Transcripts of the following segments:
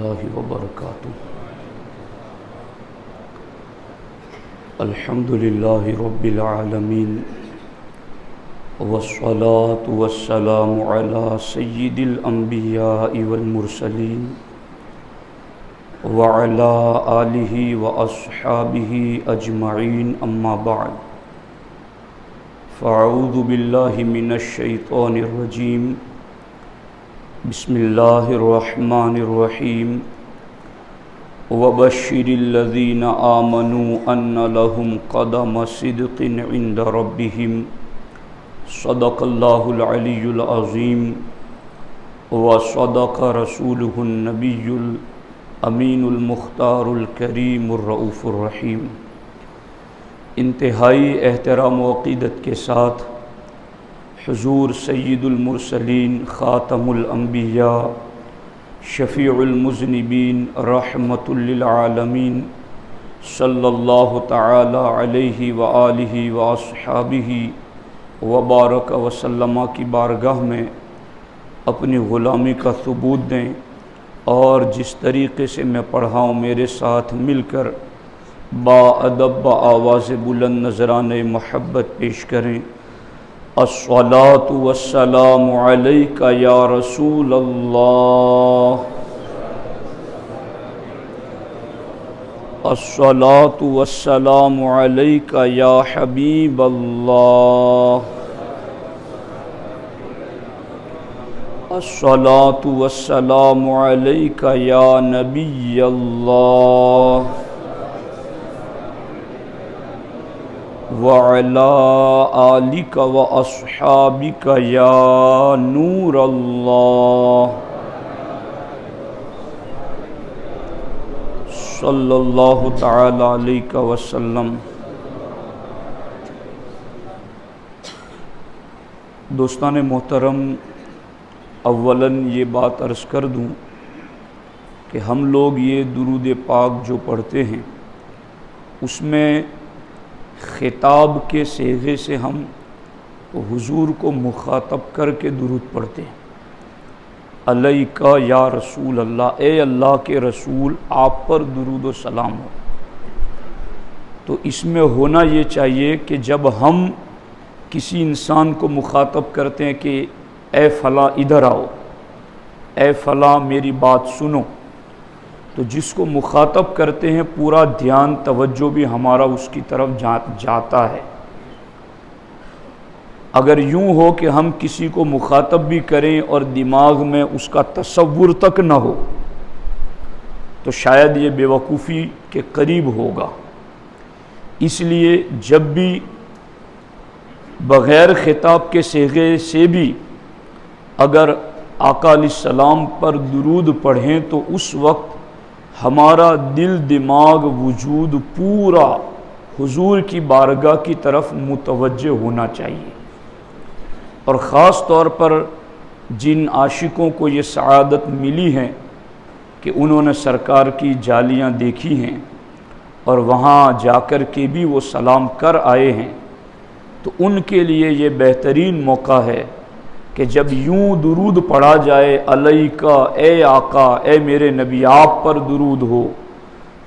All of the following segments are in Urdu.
اللہ وبرکاتہ۔ الحمد للہ رب العالمین والصلاة والسلام علی سید الانبیاء والمرسلین وعلی آلہ واصحابہ اجمعین، اما بعد فاعوذ باللہ من الشیطان الرجیم، بسم اللہ الرحمن الرحیم۔ وبشر الذین آمنوا ان لهم قدم صدق عند ربهم، صدق اللہ العلی العظیم وصدق رسولہ النبی الامین المختار الکریم الرؤوف الرحیم۔ انتہائی احترام و عقیدت کے ساتھ حضور سید المرسلین، خاتم الانبیاء، شفیع المذنبین، رحمت للعالمین، صلی اللہ تعالی علیہ وآلہ واصحابہ وبارک وسلم کی بارگاہ میں اپنی غلامی کا ثبوت دیں، اور جس طریقے سے میں پڑھا ہوں میرے ساتھ مل کر با ادب آواز بلند نذرانے محبت پیش کریں۔ الصلاۃ والسلام علیک یا رسول اللہ، الصلاۃ والسلام علیک یا حبیب اللہ، الصلاۃ والسلام علیک یا نبی اللہ، وعلی آلک واصحابک یا نور اللہ، صلی اللہ تعالی علیہ وسلم۔ دوستان محترم، اولاً یہ بات عرض کر دوں کہ ہم لوگ یہ درود پاک جو پڑھتے ہیں اس میں خطاب کے صیغے سے ہم حضور کو مخاطب کر کے درود پڑھتے ہیں۔ علیکہ یا رسول اللہ، اے اللہ کے رسول، آپ پر درود و سلام ہو۔ تو اس میں ہونا یہ چاہیے کہ جب ہم کسی انسان کو مخاطب کرتے ہیں کہ اے فلاں ادھر آؤ، اے فلاں میری بات سنو، تو جس کو مخاطب کرتے ہیں پورا دھیان توجہ بھی ہمارا اس کی طرف جاتا ہے۔ اگر یوں ہو کہ ہم کسی کو مخاطب بھی کریں اور دماغ میں اس کا تصور تک نہ ہو تو شاید یہ بے وقوفی کے قریب ہوگا۔ اس لیے جب بھی بغیر خطاب کے صیغے سے بھی اگر آقا علیہ السلام پر درود پڑھیں تو اس وقت ہمارا دل، دماغ، وجود پورا حضور کی بارگاہ کی طرف متوجہ ہونا چاہیے۔ اور خاص طور پر جن عاشقوں کو یہ سعادت ملی ہے کہ انہوں نے سرکار کی جالیاں دیکھی ہیں اور وہاں جا کر کے بھی وہ سلام کر آئے ہیں، تو ان کے لیے یہ بہترین موقع ہے کہ جب یوں درود پڑھا جائے، علیکہ اے آقا، اے میرے نبی، آپ پر درود ہو،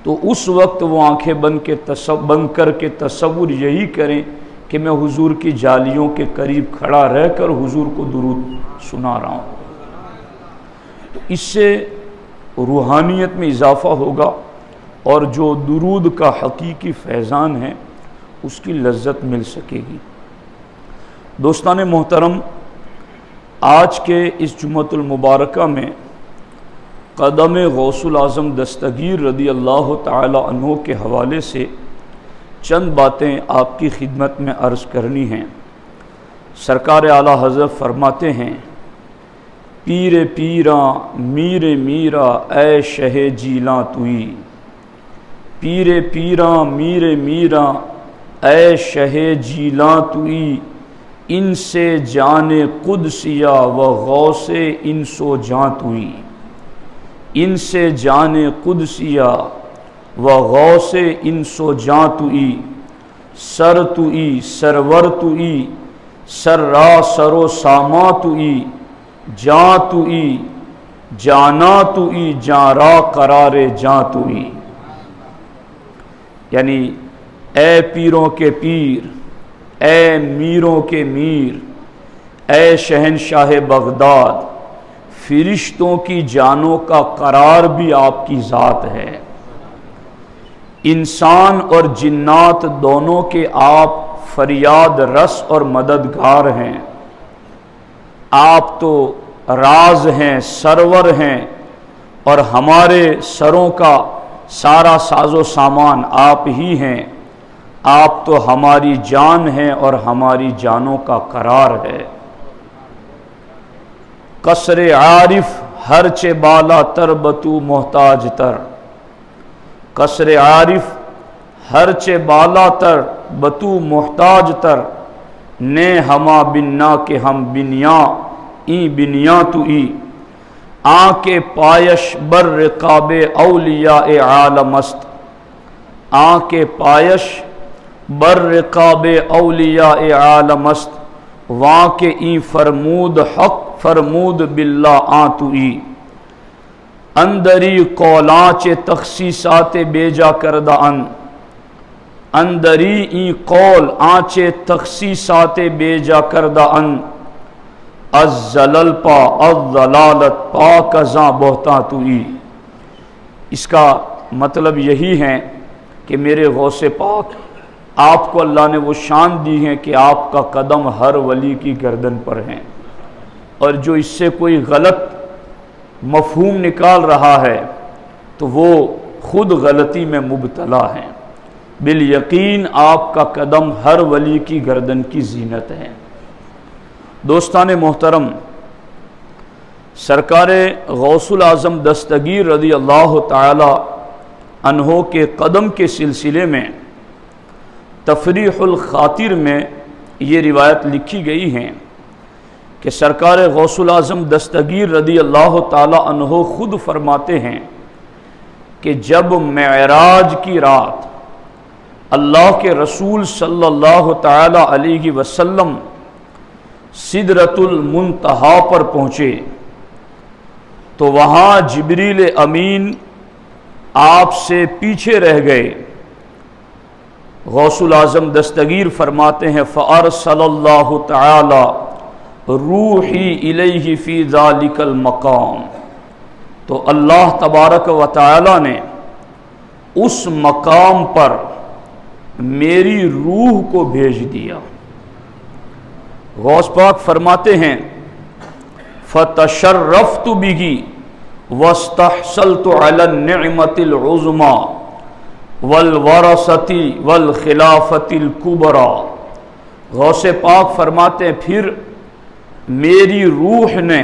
تو اس وقت وہ آنکھیں بند کر کے تصور یہی کریں کہ میں حضور کی جالیوں کے قریب کھڑا رہ کر حضور کو درود سنا رہا ہوں۔ تو اس سے روحانیت میں اضافہ ہوگا اور جو درود کا حقیقی فیضان ہے اس کی لذت مل سکے گی۔ دوستان محترم، آج کے اس جمعۃ المبارکہ میں قدم غوث الاعظم دستگیر رضی اللہ تعالی عنہ کے حوالے سے چند باتیں آپ کی خدمت میں عرض کرنی ہیں۔ سرکار اعلیٰ حضرت فرماتے ہیں، پیر پیراں میر میرا اے شہ جیلاں توئی، پیر پیراں میر میرا اے شہ جیلاں توئی، ان سے جان قدسیہ و غوث انس و جاں توئی، ان سے جان قدسیہ و غوث انس و جاں توئی، سر توئی سرور توئی، سر را سر و ساما توئی، جاں توئی جانا تو ای جاں را قرار جاں تو ای، یعنی اے پیروں کے پیر، اے میروں کے میر، اے شہنشاہ بغداد، فرشتوں کی جانوں کا قرار بھی آپ کی ذات ہے، انسان اور جنات دونوں کے آپ فریاد رس اور مددگار ہیں، آپ تو راز ہیں، سرور ہیں، اور ہمارے سروں کا سارا ساز و سامان آپ ہی ہیں، آپ تو ہماری جان ہیں اور ہماری جانوں کا قرار ہے۔ قصر عارف ہرچے بالا تر بتو محتاج تر، قصر عارف ہرچے بالا تر بتو محتاج تر، نے ہما بننا کہ ہم بنیاں ای بنیاں تو ای، آنکھ پایش بر رقاب اولیاء عالم است، آنکھ پایش بر رقاب اولیاء عالم است، وہاں کے ای فرمود حق فرمود باللہ آن تو ای، اندری قولانچ تخصیصات بیجا کردہ ان، اندری ای قول آنچ تخصیصات بیجا کردہ ان، الزلل پا الضلالت پاک ازاں بہتاں تو ای۔ اس کا مطلب یہی ہے کہ میرے غوث پاک، آپ کو اللہ نے وہ شان دی ہے کہ آپ کا قدم ہر ولی کی گردن پر ہیں، اور جو اس سے کوئی غلط مفہوم نکال رہا ہے تو وہ خود غلطی میں مبتلا ہیں، بالیقین آپ کا قدم ہر ولی کی گردن کی زینت ہے۔ دوستان محترم، سرکار غوث الاعظم دستگیر رضی اللہ تعالی عنہ کے قدم کے سلسلے میں تفریح الخاطر میں یہ روایت لکھی گئی ہے کہ سرکار غوث الاعظم دستگیر رضی اللہ تعالی عنہ خود فرماتے ہیں کہ جب معراج کی رات اللہ کے رسول صلی اللہ تعالی علیہ وسلم سدرۃ المنتہا پر پہنچے تو وہاں جبریل امین آپ سے پیچھے رہ گئے۔ غوث الاعظم دستگیر فرماتے ہیں فَأَرْسَلَ اللَّهُ تَعَالَى روحی الیہ فی ذالک المقام، تو اللہ تبارک و تعالی نے اس مقام پر میری روح کو بھیج دیا۔ غوث پاک فرماتے ہیں فَتَشَرَّفْتُ بِهِ وَاسْتَحْصَلْتُ عَلَى النِّعْمَةِ الْعُظْمَى وَالْوَرَثَةِ وَالْخِلَافَةِ الْكُبْرَى۔ غوث پاک فرماتے ہیں پھر میری روح نے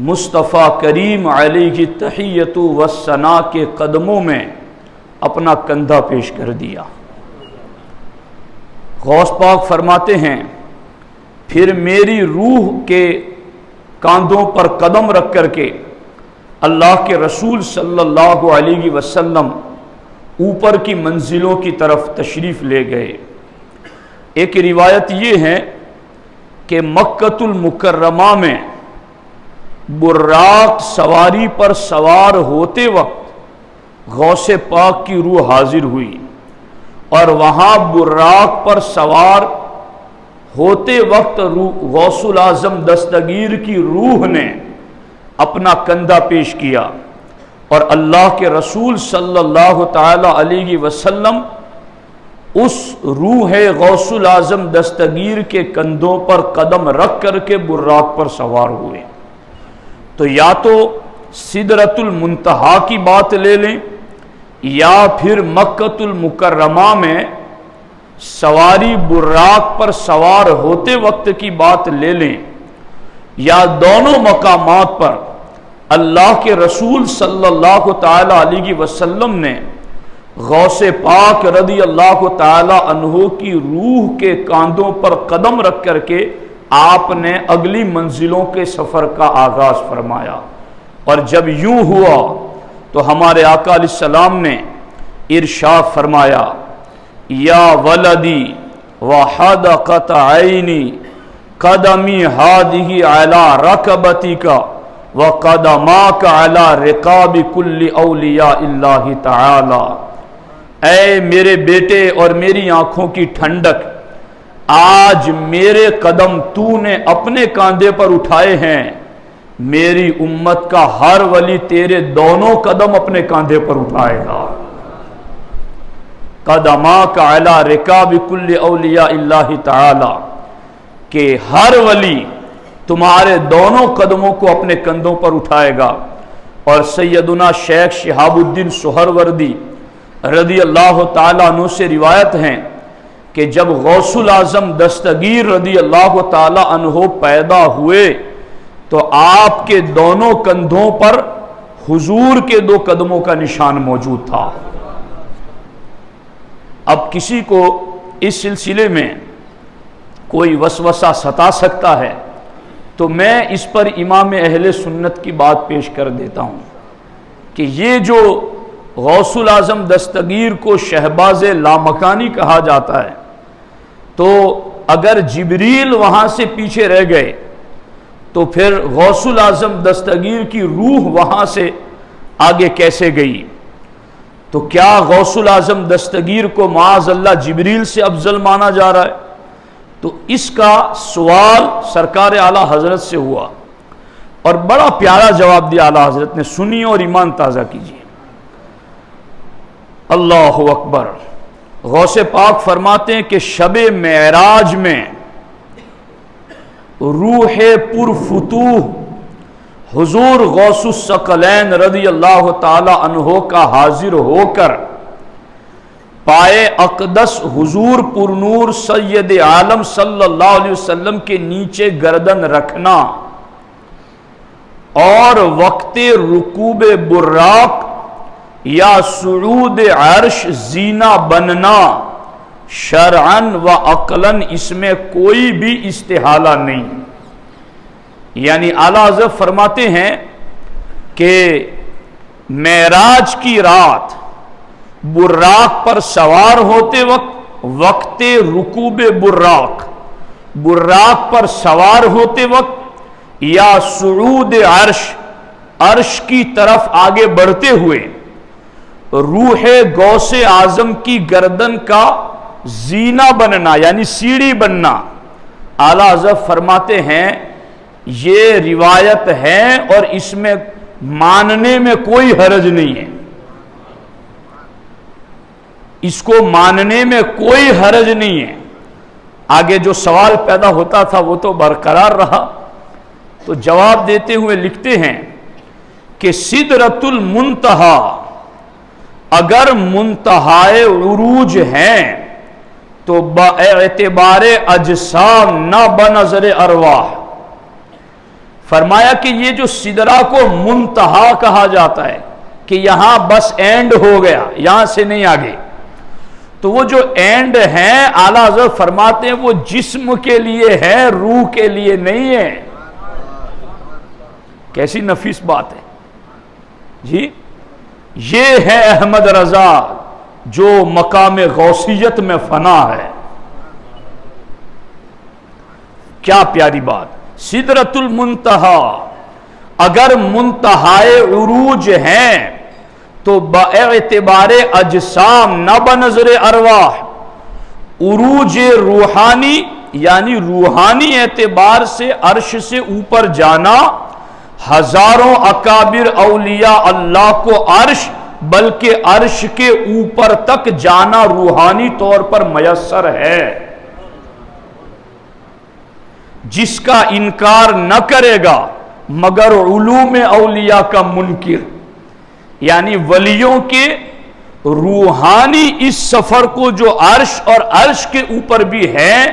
مصطفیٰ کریم علیہ تحیۃ والثناء کے قدموں میں اپنا کندھا پیش کر دیا۔ غوث پاک فرماتے ہیں پھر میری روح کے کاندھوں پر قدم رکھ کر کے اللہ کے رسول صلی اللہ علیہ وسلم اوپر کی منزلوں کی طرف تشریف لے گئے۔ ایک روایت یہ ہے کہ مکۃ المکرمہ میں براق سواری پر سوار ہوتے وقت غوث پاک کی روح حاضر ہوئی، اور وہاں براق پر سوار ہوتے وقت غوث الاعظم دستگیر کی روح نے اپنا کندھا پیش کیا، اور اللہ کے رسول صلی اللہ تعالی علیہ وسلم اس روح غوث الاعظم دستگیر کے کندھوں پر قدم رکھ کر کے براق پر سوار ہوئے۔ تو یا تو سدرۃ المنتہا کی بات لے لیں، یا پھر مکۃ المکرمہ میں سواری براق پر سوار ہوتے وقت کی بات لے لیں، یا دونوں مقامات پر اللہ کے رسول صلی اللہ تعالی علیہ وسلم نے غوث پاک رضی اللہ تعالی عنہ کی روح کے کاندھوں پر قدم رکھ کر کے آپ نے اگلی منزلوں کے سفر کا آغاز فرمایا۔ اور جب یوں ہوا تو ہمارے آقا علیہ السلام نے ارشاد فرمایا یا ولدی وحدقت عینی قدمی ہادہ علی رکبتک وَقَدَمَاكَ عَلَى رِقَابِ كُلِّ أَوْلِيَاءِ اللَّهِ تَعَالَى، اے میرے بیٹے اور میری آنکھوں کی ٹھنڈک، آج میرے قدم تو نے اپنے کاندھے پر اٹھائے ہیں، میری امت کا ہر ولی تیرے دونوں قدم اپنے کاندھے پر اٹھائے گا۔ قدماک علی رکاب کل اولیاء اللہ تعالی، کہ ہر ولی تمہارے دونوں قدموں کو اپنے کندھوں پر اٹھائے گا۔ اور سیدنا شیخ شہاب الدین سہروردی رضی اللہ تعالیٰ عنہ سے روایت ہیں کہ جب غوث الاعظم دستگیر رضی اللہ تعالیٰ عنہ پیدا ہوئے تو آپ کے دونوں کندھوں پر حضور کے دو قدموں کا نشان موجود تھا۔ اب کسی کو اس سلسلے میں کوئی وسوسہ ستا سکتا ہے تو میں اس پر امام اہل سنت کی بات پیش کر دیتا ہوں کہ یہ جو غوث الاعظم دستگیر کو شہباز لامکانی کہا جاتا ہے، تو اگر جبریل وہاں سے پیچھے رہ گئے تو پھر غوث الاعظم دستگیر کی روح وہاں سے آگے کیسے گئی؟ تو کیا غوث الاعظم دستگیر کو معاذ اللہ جبریل سے افضل مانا جا رہا ہے؟ تو اس کا سوال سرکار اعلیٰ حضرت سے ہوا اور بڑا پیارا جواب دیا اعلیٰ حضرت نے، سنیے اور ایمان تازہ کیجیے۔ اللہ اکبر۔ غوث پاک فرماتے ہیں کہ شب معراج میں روح پرفتوح حضور غوث الثقلین رضی اللہ تعالی عنہ کا حاضر ہو کر پائے اقدس حضور پرنور سید عالم صلی اللہ علیہ وسلم کے نیچے گردن رکھنا اور وقت رکوب براق یا صعود عرش زینہ بننا شرعن و عقلن اس میں کوئی بھی استحالہ نہیں۔ یعنی اعلیٰ حضرت فرماتے ہیں کہ معراج کی رات براق پر سوار ہوتے وقت رکوب براق پر سوار ہوتے وقت یا صعود عرش کی طرف آگے بڑھتے ہوئے روح غوث اعظم کی گردن کا زینہ بننا یعنی سیڑھی بننا، اعلیٰ حضرت فرماتے ہیں یہ روایت ہے اور اس میں ماننے میں کوئی حرج نہیں ہے، اس کو ماننے میں کوئی حرج نہیں ہے۔ آگے جو سوال پیدا ہوتا تھا وہ تو برقرار رہا، تو جواب دیتے ہوئے لکھتے ہیں کہ سدرۃ المنتہا اگر منتہائے عروج ہیں تو باعتبار اجسام نہ بنظر ارواح۔ فرمایا کہ یہ جو سدرہ کو منتہا کہا جاتا ہے کہ یہاں بس اینڈ ہو گیا، یہاں سے نہیں آگے، تو وہ جو اینڈ ہیں اعلیٰ حضرت فرماتے ہیں وہ جسم کے لیے ہے، روح کے لیے نہیں ہے۔ کیسی نفیس بات ہے جی۔ یہ ہے احمد رضا جو مقام غوثیت میں فنا ہے۔ کیا پیاری بات۔ سدرۃ المنتہا اگر منتہائے عروج ہیں تو باعتبار اجسام نہ بنظر ارواح، عروج روحانی یعنی روحانی اعتبار سے عرش سے اوپر جانا ہزاروں اکابر اولیاء اللہ کو عرش بلکہ عرش کے اوپر تک جانا روحانی طور پر میسر ہے۔ جس کا انکار نہ کرے گا مگر علوم اولیاء کا منکر، یعنی ولیوں کے روحانی اس سفر کو جو عرش اور عرش کے اوپر بھی ہے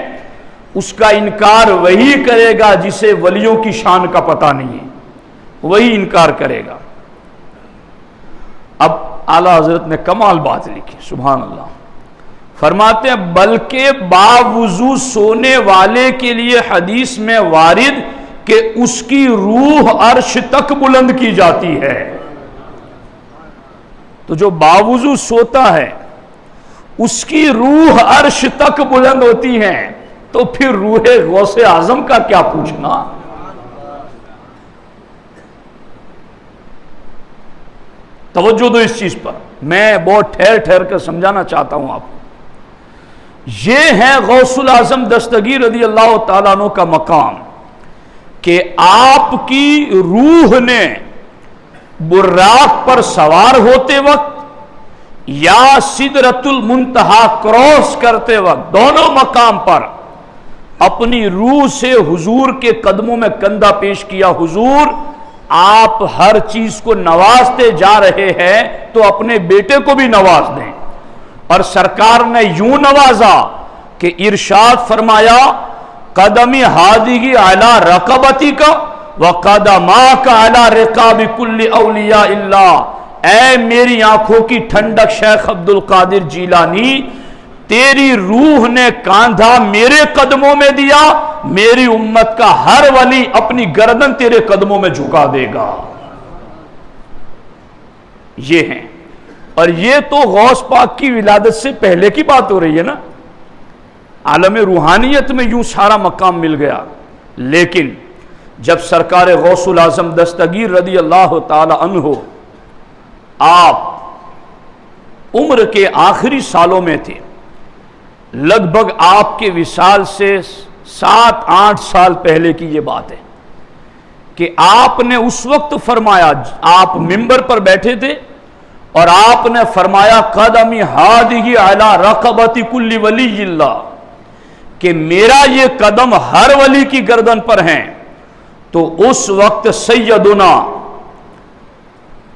اس کا انکار وہی کرے گا جسے ولیوں کی شان کا پتہ نہیں ہے، وہی انکار کرے گا۔ اب اعلیٰ حضرت نے کمال بات لکھی، سبحان اللہ۔ فرماتے ہیں بلکہ باوضو سونے والے کے لیے حدیث میں وارد کہ اس کی روح عرش تک بلند کی جاتی ہے۔ تو جو باوضو سوتا ہے اس کی روح عرش تک بلند ہوتی ہے، تو پھر روح غوث اعظم کا کیا پوچھنا۔ توجہ دو اس چیز پر، میں بہت ٹھہر ٹھہر کر سمجھانا چاہتا ہوں آپ کو۔ یہ ہے غوث الاعظم دستگیر رضی اللہ تعالیٰ عنہ کا مقام کہ آپ کی روح نے براق پر سوار ہوتے وقت یا سدرۃ المنتہا کراس کرتے وقت، دونوں مقام پر اپنی روح سے حضور کے قدموں میں کندھا پیش کیا، حضور آپ ہر چیز کو نوازتے جا رہے ہیں تو اپنے بیٹے کو بھی نواز دیں۔ اور سرکار نے یوں نوازا کہ ارشاد فرمایا قدمی ہادی علی رقبتی کا وقدماک علی رقاب کل اولیاء اللہ، اے میری آنکھوں کی ٹھنڈک شیخ عبد القادر جیلانی، تیری روح نے کاندھا میرے قدموں میں دیا، میری امت کا ہر ولی اپنی گردن تیرے قدموں میں جھکا دے گا۔ یہ ہیں، اور یہ تو غوث پاک کی ولادت سے پہلے کی بات ہو رہی ہے نا، عالم روحانیت میں یوں سارا مقام مل گیا۔ لیکن جب سرکار غوث الاعظم دستگیر رضی اللہ تعالی عنہ آپ عمر کے آخری سالوں میں تھے، لگ بھگ آپ کے وصال سے 7-8 سال پہلے کی یہ بات ہے کہ آپ نے اس وقت فرمایا، آپ منبر پر بیٹھے تھے اور آپ نے فرمایا قدمی ہادی علی رقبت کل ولی اللہ، کہ میرا یہ قدم ہر ولی کی گردن پر ہیں۔ تو اس وقت سیدنا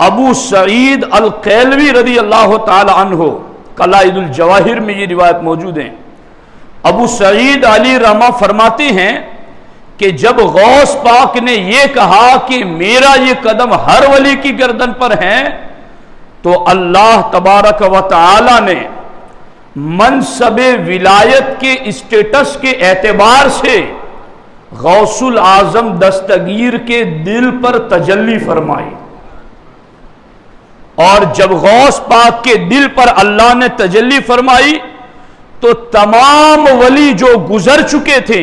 ابو سعید القیلوی رضی اللہ تعالی عنہ، قلائد الجواہر میں یہ روایت موجود ہیں، ابو سعید علی رحمہ فرماتے ہیں کہ جب غوث پاک نے یہ کہا کہ میرا یہ قدم ہر ولی کی گردن پر ہے، تو اللہ تبارک و تعالی نے منصب ولایت کے اسٹیٹس کے اعتبار سے غوث الاعظم دستگیر کے دل پر تجلی فرمائی۔ اور جب غوث پاک کے دل پر اللہ نے تجلی فرمائی تو تمام ولی جو گزر چکے تھے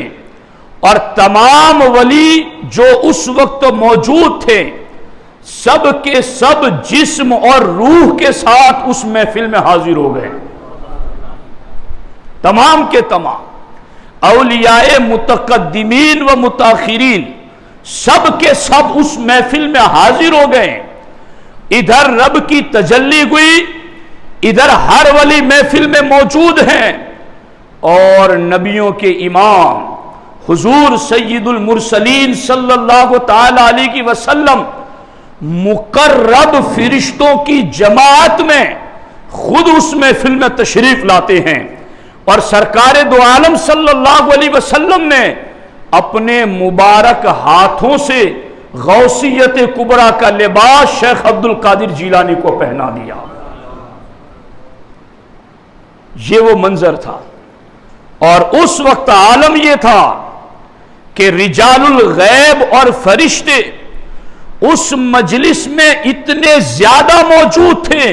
اور تمام ولی جو اس وقت موجود تھے، سب کے سب جسم اور روح کے ساتھ اس محفل میں حاضر ہو گئے، تمام کے تمام اولیاء متقدمین و متاخرین سب کے سب اس محفل میں حاضر ہو گئے۔ ادھر رب کی تجلی ہوئی، ادھر ہر ولی محفل میں موجود ہیں، اور نبیوں کے امام حضور سید المرسلین صلی اللہ تعالی علیہ وسلم مقرب فرشتوں کی جماعت میں خود اس محفل میں تشریف لاتے ہیں، اور سرکار دو عالم صلی اللہ علیہ وسلم نے اپنے مبارک ہاتھوں سے غوثیت کبریٰ کا لباس شیخ عبد القادر جیلانی کو پہنا دیا۔ یہ وہ منظر تھا، اور اس وقت عالم یہ تھا کہ رجال الغیب اور فرشتے اس مجلس میں اتنے زیادہ موجود تھے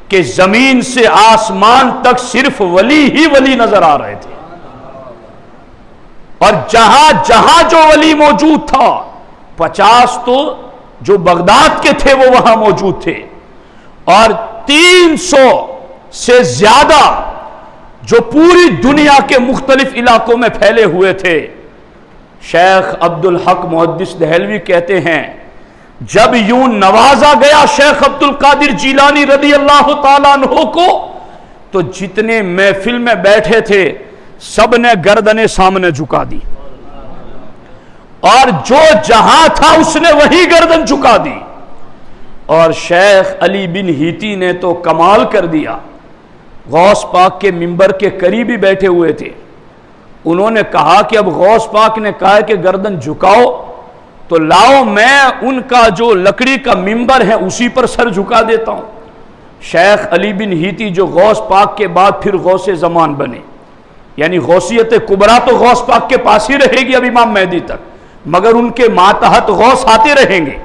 کہ زمین سے آسمان تک صرف ولی ہی ولی نظر آ رہے تھے، اور جہاں جہاں جو ولی موجود تھا، 50 تو جو بغداد کے تھے وہ وہاں موجود تھے، اور 300 سے زیادہ جو پوری دنیا کے مختلف علاقوں میں پھیلے ہوئے تھے۔ شیخ عبد الحق محدث دہلوی کہتے ہیں جب یوں نوازا گیا شیخ عبد القادر جیلانی رضی اللہ تعالیٰ عنہ کو، تو جتنے محفل میں بیٹھے تھے سب نے گردنیں سامنے جھکا دی، اور جو جہاں تھا اس نے وہی گردن جھکا دی۔ اور شیخ علی بن ہیتی نے تو کمال کر دیا، غوث پاک کے منبر کے قریب ہی بیٹھے ہوئے تھے، انہوں نے کہا کہ اب غوث پاک نے کہا کہ گردن جھکاؤ تو لاؤ میں ان کا جو لکڑی کا منبر ہے اسی پر سر جھکا دیتا ہوں۔ شیخ علی بن ہیتی جو غوث پاک کے بعد پھر غوث زمان بنے، یعنی غوثیت کبریٰ تو غوث پاک کے پاس ہی رہے گی اب امام مہدی تک، مگر ان کے ماتحت غوث آتے رہیں گے۔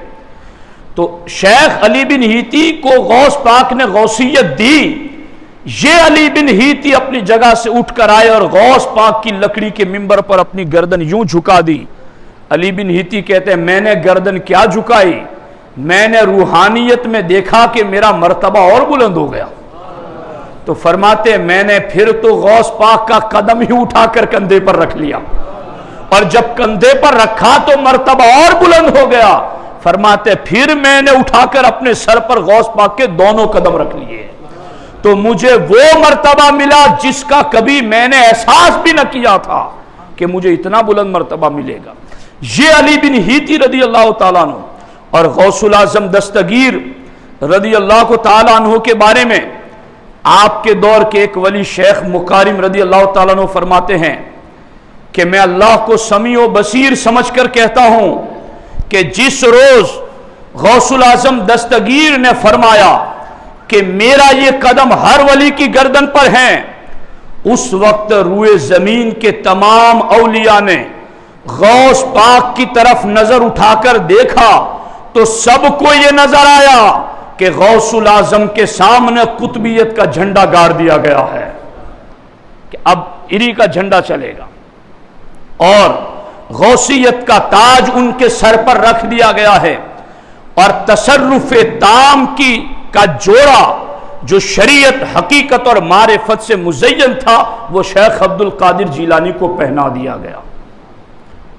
تو شیخ علی بن ہیتی کو غوث پاک نے غوثیت دی، یہ علی بن ہیتی اپنی جگہ سے اٹھ کر آئے اور غوث پاک کی لکڑی کے منبر پر اپنی گردن یوں جھکا دی۔ علی بن ہیتی کہتے ہیں میں نے گردن کیا جھکائی، میں نے روحانیت میں دیکھا کہ میرا مرتبہ اور بلند ہو گیا. تو فرماتے میں نے پھر تو غوث پاک کا قدم ہی اٹھا کر کندھے پر رکھ لیا, اور جب کندھے پر رکھا تو مرتبہ اور بلند ہو گیا. فرماتے پھر میں نے اٹھا کر اپنے سر پر غوث پاک کے دونوں قدم رکھ لیے, تو مجھے وہ مرتبہ ملا جس کا کبھی میں نے احساس بھی نہ کیا تھا کہ مجھے اتنا بلند مرتبہ ملے گا. یہ علی بن ہیتی رضی اللہ تعالیٰ عنہ اور غوث الاعظم دستگیر رضی اللہ تعالیٰ عنہ کے بارے میں آپ کے دور کے ایک ولی شیخ مکارم رضی اللہ تعالیٰ عنہ فرماتے ہیں کہ میں اللہ کو سمیع و بصیر سمجھ کر کہتا ہوں کہ جس روز غوث الاعظم دستگیر نے فرمایا کہ میرا یہ قدم ہر ولی کی گردن پر ہے, اس وقت روئے زمین کے تمام اولیاء نے غوث پاک کی طرف نظر اٹھا کر دیکھا تو سب کو یہ نظر آیا کہ غوث الاعظم کے سامنے قطبیت کا جھنڈا گاڑ دیا گیا ہے کہ اب اری کا جھنڈا چلے گا, اور غوثیت کا تاج ان کے سر پر رکھ دیا گیا ہے, اور تصرف تام کا جوڑا جو شریعت حقیقت اور معرفت سے مزین تھا وہ شیخ عبد القادر جیلانی کو پہنا دیا گیا.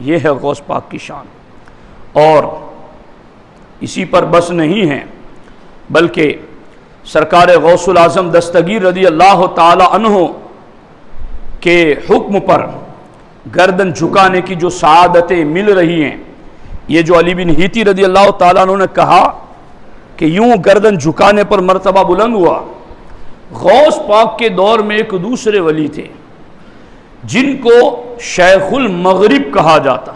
یہ ہے غوث پاک کی شان. اور اسی پر بس نہیں ہے بلکہ سرکار غوث الاعظم دستگیر رضی اللہ تعالی عنہ کے حکم پر گردن جھکانے کی جو سعادتیں مل رہی ہیں, یہ جو علی بن ہیتی رضی اللہ تعالیٰ عنہ نے کہا کہ یوں گردن جھکانے پر مرتبہ بلند ہوا, غوث پاک کے دور میں ایک دوسرے ولی تھے جن کو شیخ المغرب کہا جاتا,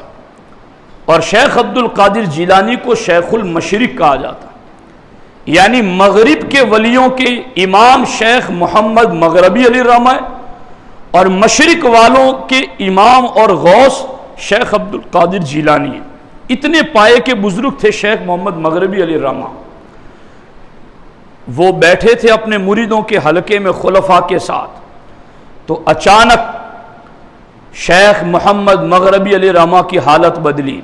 اور شیخ عبد القادر جیلانی کو شیخ المشرق کہا جاتا, یعنی مغرب کے ولیوں کے امام شیخ محمد مغربی علیہ الرحمہ اور مشرق والوں کے امام اور غوث شیخ عبد القادر جیلانی ہیں. اتنے پائے کے بزرگ تھے شیخ محمد مغربی علیہ الرحمہ. وہ بیٹھے تھے اپنے مریدوں کے حلقے میں خلفاء کے ساتھ, تو اچانک شیخ محمد مغربی علیہ الرحمہ کی حالت بدلی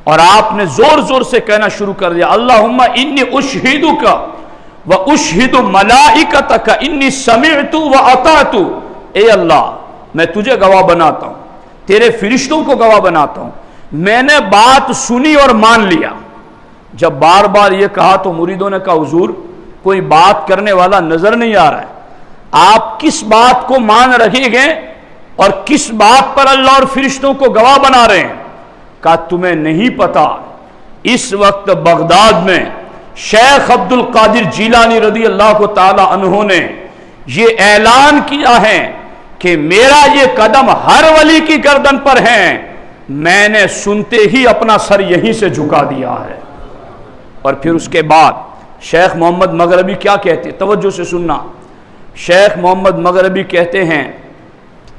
اور آپ نے زور زور سے کہنا شروع کر دیا, اللہم انی اشہدک و اشہد ملائکتک انی سمعت و اطعت. اے اللہ میں تجھے گواہ بناتا ہوں, تیرے فرشتوں کو گواہ بناتا ہوں, میں نے بات سنی اور مان لیا. جب بار بار یہ کہا تو مریدوں نے کہا حضور کوئی بات کرنے والا نظر نہیں آ رہا ہے, آپ کس بات کو مان رکھے گئے اور کس بات پر اللہ اور فرشتوں کو گواہ بنا رہے ہیں؟ کہا تمہیں نہیں پتا, اس وقت بغداد میں شیخ عبد القادر جیلانی رضی اللہ تعالی عنہ نے یہ اعلان کیا ہے کہ میرا یہ قدم ہر ولی کی گردن پر ہے, میں نے سنتے ہی اپنا سر یہیں سے جھکا دیا ہے. اور پھر اس کے بعد شیخ محمد مغربی کیا کہتے, توجہ سے سننا, شیخ محمد مغربی کہتے ہیں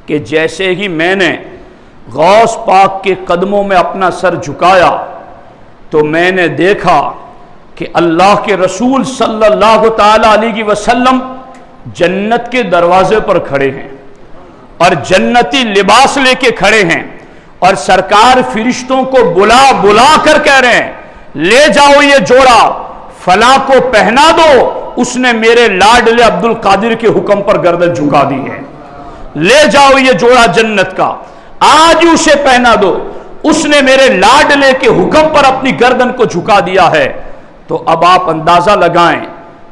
کہ جیسے ہی میں نے غوث پاک کے قدموں میں اپنا سر جھکایا تو میں نے دیکھا کہ اللہ کے رسول صلی اللہ تعالی علیہ وسلم جنت کے دروازے پر کھڑے ہیں اور جنتی لباس لے کے کھڑے ہیں, اور سرکار فرشتوں کو بلا بلا کر کہہ رہے ہیں لے جاؤ یہ جوڑا فلاں کو پہنا دو, اس نے میرے لاڈلے عبد القادر کے حکم پر گردن جھکا دی ہے, لے جاؤ یہ جوڑا جنت کا آج اسے پہنا دو, اس نے میرے لاڈلے کے حکم پر اپنی گردن کو جھکا دیا ہے. تو اب آپ اندازہ لگائیں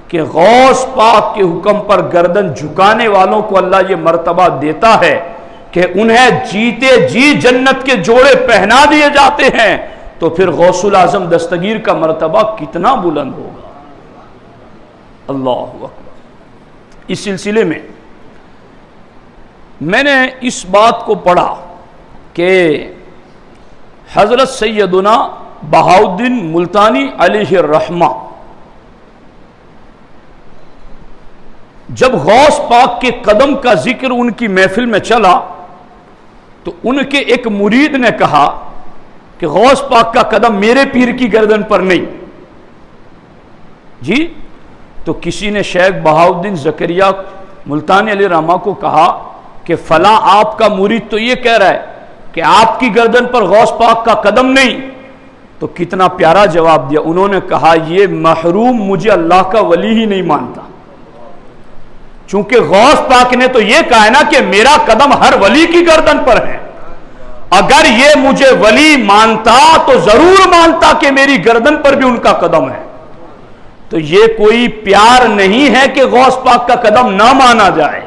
کہ غوث پاک کے حکم پر گردن جھکانے والوں کو اللہ یہ مرتبہ دیتا ہے کہ انہیں جیتے جی جنت کے جوڑے پہنا دیے جاتے ہیں, تو پھر غوث الاعظم دستگیر کا مرتبہ کتنا بلند ہوگا. اللہ اکبر. اس سلسلے میں میں نے اس بات کو پڑھا کہ حضرت سیدنا بہاؤالدین ملتانی علیہ الرحمہ جب غوث پاک کے قدم کا ذکر ان کی محفل میں چلا تو ان کے ایک مرید نے کہا کہ غوث پاک کا قدم میرے پیر کی گردن پر نہیں جی. تو کسی نے شیخ بہاؤالدین زکریہ ملتانی علیہ الرحمہ کو کہا کہ فلاں آپ کا مرید تو یہ کہہ رہا ہے کہ آپ کی گردن پر غوث پاک کا قدم نہیں, تو کتنا پیارا جواب دیا. انہوں نے کہا یہ محروم مجھے اللہ کا ولی ہی نہیں مانتا. چونکہ غوث پاک نے تو یہ کہا ہے نا کہ میرا قدم ہر ولی کی گردن پر ہے. اگر یہ مجھے ولی مانتا تو ضرور مانتا کہ میری گردن پر بھی ان کا قدم ہے. تو یہ کوئی پیار نہیں ہے کہ غوث پاک کا قدم نہ مانا جائے.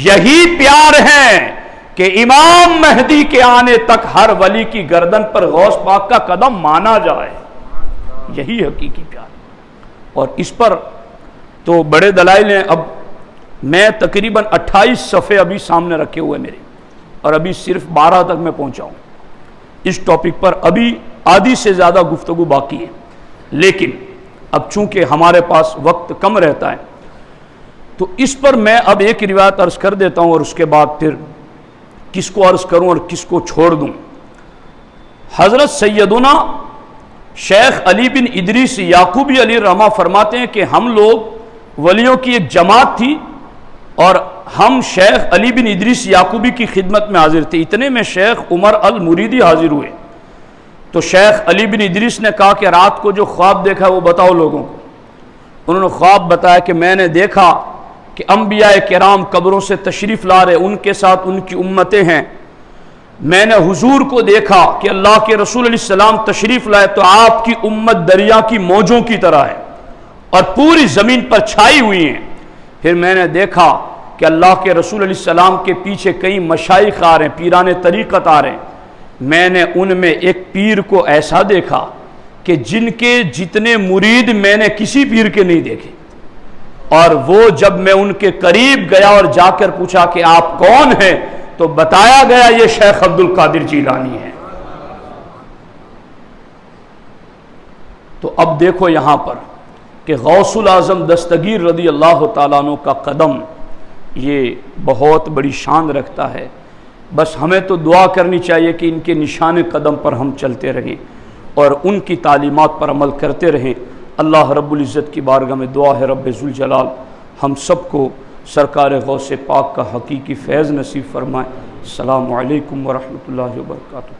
یہی پیار ہے کہ امام مہدی کے آنے تک ہر ولی کی گردن پر غوث پاک کا قدم مانا جائے. یہی حقیقی پیار. اور اس پر تو بڑے دلائل ہیں. اب میں تقریباً 28 صفحے ابھی سامنے رکھے ہوئے میرے, اور ابھی صرف 12 تک میں پہنچا ہوں. اس ٹاپک پر ابھی آدھی سے زیادہ گفتگو باقی ہے, لیکن اب چونکہ ہمارے پاس وقت کم رہتا ہے تو اس پر میں اب ایک روایت عرض کر دیتا ہوں, اور اس کے بعد پھر کس کو عرض کروں اور کس کو چھوڑ دوں. حضرت سیدنا شیخ علی بن ادریس یعقوبی علیہ الرحمہ فرماتے ہیں کہ ہم لوگ ولیوں کی ایک جماعت تھی اور ہم شیخ علی بن ادریس یعقوبی کی خدمت میں حاضر تھے. اتنے میں شیخ عمر المریدی حاضر ہوئے. تو شیخ علی بن ادریس نے کہا کہ رات کو جو خواب دیکھا وہ بتاؤ لوگوں کو. انہوں نے خواب بتایا کہ میں نے دیکھا کہ انبیاء کرام قبروں سے تشریف لا رہے, ان کے ساتھ ان کی امتیں ہیں. میں نے حضور کو دیکھا کہ اللہ کے رسول علیہ السلام تشریف لائے تو آپ کی امت دریا کی موجوں کی طرح ہے اور پوری زمین پر چھائی ہوئی ہیں. پھر میں نے دیکھا کہ اللہ کے رسول علیہ السلام کے پیچھے کئی مشائخ آ رہے ہیں, پیران طریقت آ رہے ہیں. میں نے ان میں ایک پیر کو ایسا دیکھا کہ جن کے جتنے مرید میں نے کسی پیر کے نہیں دیکھے. اور وہ جب میں ان کے قریب گیا اور جا کر پوچھا کہ آپ کون ہیں تو بتایا گیا یہ شیخ عبد القادر جیلانی ہے. تو اب دیکھو یہاں پر کہ غوث الاعظم دستگیر رضی اللہ تعالیٰ عنہ کا قدم یہ بہت بڑی شان رکھتا ہے. بس ہمیں تو دعا کرنی چاہیے کہ ان کے نشان قدم پر ہم چلتے رہیں اور ان کی تعلیمات پر عمل کرتے رہیں. اللہ رب العزت کی بارگاہ میں دعا ہے رب ذوالجلال ہم سب کو سرکار غوث پاک کا حقیقی فیض نصیب فرمائے. السلام علیکم ورحمۃ اللہ وبرکاتہ.